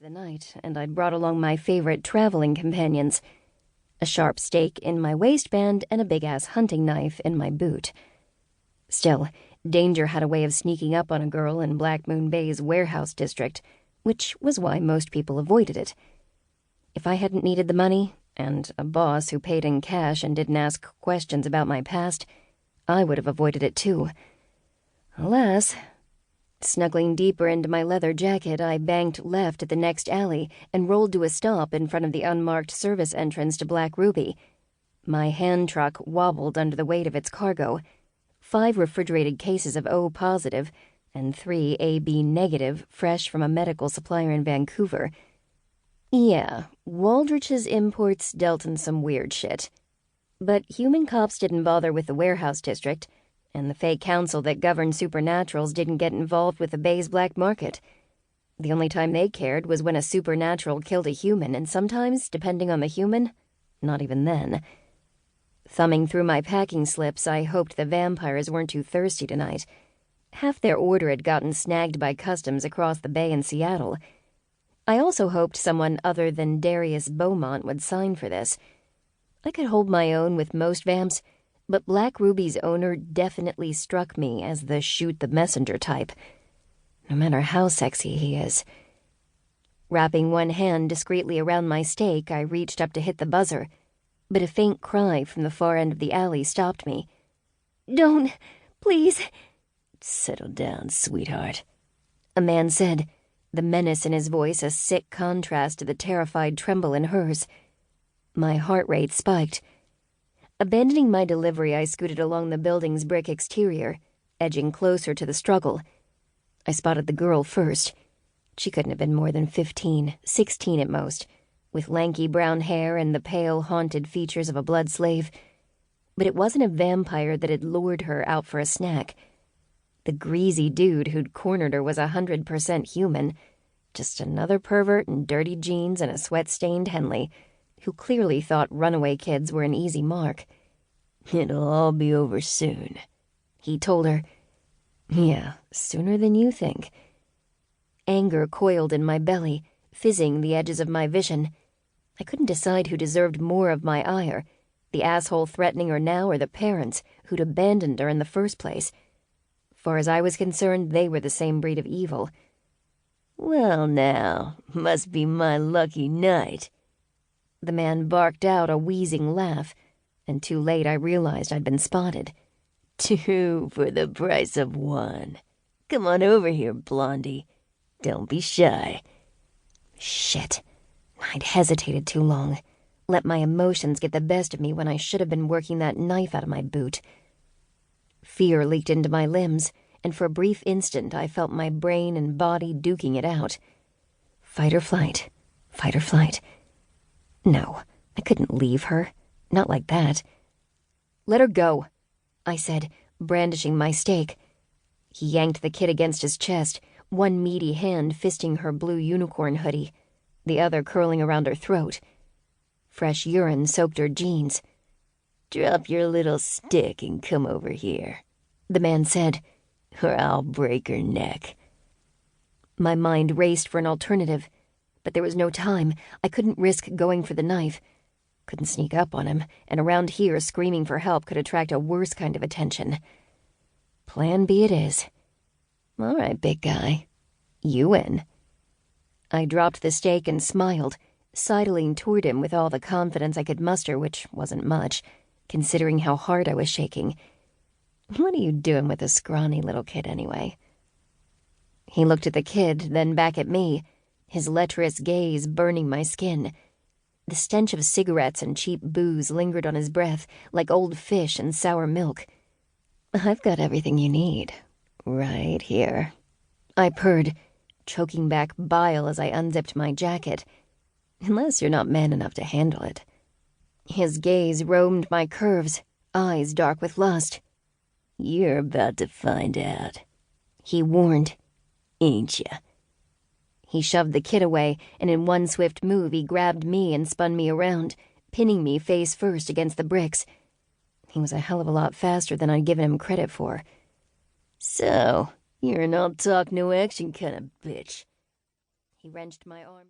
the night, and I'd brought along my favorite traveling companions, a sharp stake in my waistband and a big-ass hunting knife in my boot. Still, danger had a way of sneaking up on a girl in Blackmoon Bay's warehouse district, which was why most people avoided it. If I hadn't needed the money, and a boss who paid in cash and didn't ask questions about my past, I would have avoided it too. Alas, snuggling deeper into my leather jacket, I banked left at the next alley and rolled to a stop in front of the unmarked service entrance to Black Ruby. My hand truck wobbled under the weight of its cargo, 5 refrigerated cases of O positive and 3 AB negative fresh from a medical supplier in Vancouver. Yeah, Waldrich's imports dealt in some weird shit. But human cops didn't bother with the warehouse district, and the fake council that governed supernaturals didn't get involved with the Bay's black market. The only time they cared was when a supernatural killed a human, and sometimes, depending on the human, not even then. Thumbing through my packing slips, I hoped the vampires weren't too thirsty tonight. Half their order had gotten snagged by customs across the bay in Seattle. I also hoped someone other than Darius Beaumont would sign for this. I could hold my own with most vamps, but Black Ruby's owner definitely struck me as the shoot-the-messenger type, no matter how sexy he is. Wrapping one hand discreetly around my stake, I reached up to hit the buzzer, but a faint cry from the far end of the alley stopped me. "Don't, please." "Settle down, sweetheart," a man said, the menace in his voice a sick contrast to the terrified tremble in hers. My heart rate spiked. Abandoning my delivery, I scooted along the building's brick exterior, edging closer to the struggle. I spotted the girl first. She couldn't have been more than 15, 16 at most, with lanky brown hair and the pale, haunted features of a blood slave. But it wasn't a vampire that had lured her out for a snack. The greasy dude who'd cornered her was 100% human, just another pervert in dirty jeans and a sweat-stained Henley, who clearly thought runaway kids were an easy mark. "It'll all be over soon," he told her. "Yeah, sooner than you think." Anger coiled in my belly, fizzing the edges of my vision. I couldn't decide who deserved more of my ire, the asshole threatening her now or the parents who'd abandoned her in the first place. Far as I was concerned, they were the same breed of evil. "Well now, must be my lucky night." The man barked out a wheezing laugh, and too late I realized I'd been spotted. "2 for the price of 1. Come on over here, Blondie. Don't be shy." Shit. I'd hesitated too long. Let my emotions get the best of me when I should have been working that knife out of my boot. Fear leaked into my limbs, and for a brief instant I felt my brain and body duking it out. Fight or flight. Fight or flight. No, I couldn't leave her. Not like that. "Let her go," I said, brandishing my stake. He yanked the kid against his chest, one meaty hand fisting her blue unicorn hoodie, the other curling around her throat. Fresh urine soaked her jeans. "Drop your little stick and come over here," the man said, "or I'll break her neck." My mind raced for an alternative, but there was no time. I couldn't risk going for the knife. Couldn't sneak up on him, and around here screaming for help could attract a worse kind of attention. Plan B it is. "All right, big guy. You win." I dropped the stake and smiled, sidling toward him with all the confidence I could muster, which wasn't much, considering how hard I was shaking. "What are you doing with a scrawny little kid anyway?" He looked at the kid, then back at me, his lecherous gaze burning my skin. The stench of cigarettes and cheap booze lingered on his breath like old fish and sour milk. "I've got everything you need, right here," I purred, choking back bile as I unzipped my jacket. "Unless you're not man enough to handle it." His gaze roamed my curves, eyes dark with lust. "You're about to find out," he warned. "Ain't ya?" He shoved the kid away, and in one swift move he grabbed me and spun me around, pinning me face first against the bricks. He was a hell of a lot faster than I'd given him credit for. "So, you're an all-talk, no-action kind of bitch." He wrenched my arm.